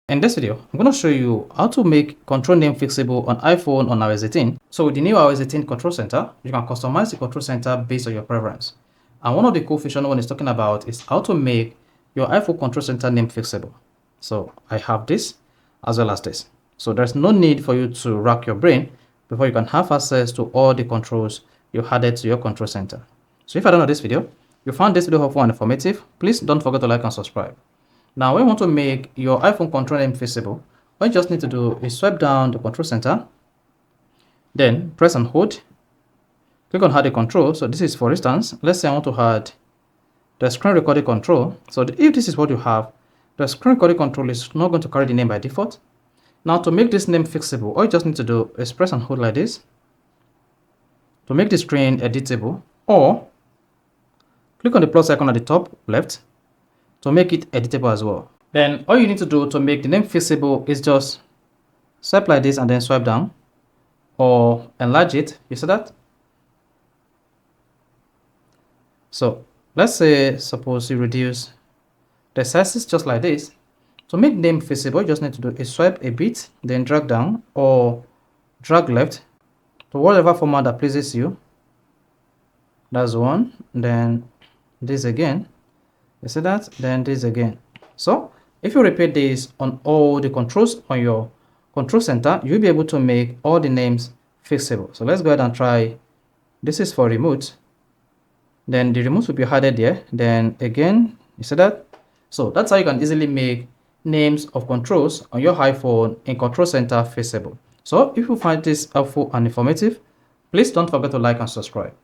In this video, I'm going to show you how to make control name fixable on iPhone on iOS 18. So with the new iOS 18 control center, you can customize the control center based on your preference. And one of the cool features no one is talking about is how to make your iPhone control center name fixable. So I have this as well as this. So there's no need for you to rack your brain before you can have access to all the controls you added to your control center. So if I don't know this video, you found this video helpful and informative, please don't forget to like and subscribe. Now, when you want to make your iPhone control name visible, what you just need to do is swipe down the control center, then press and hold, click on add a control. So this is, for instance, let's say I want to add the screen recording control. So if this is what you have, the screen recording control is not going to carry the name by default. Now, to make this name fixable, all you just need to do is press and hold like this to make the screen editable, or click on the plus icon at the top left to make it editable as well. Then all you need to do to make the name fixable is just swipe like this and then swipe down or enlarge it. You see that? So let's say, suppose you reduce the sizes just like this. To make name fixable, you just need to do is swipe a bit, then drag down or drag left to whatever format that pleases you. That's one. Then this again. You see that? Then this again. So if you repeat this on all the controls on your control center, you'll be able to make all the names fixable. So let's go ahead and try. This is for remote. Then the remote will be added there. Then again, you see that? So that's how you can easily make names of controls on your iPhone in control center fixable. So if you find this helpful and informative, please don't forget to like and subscribe.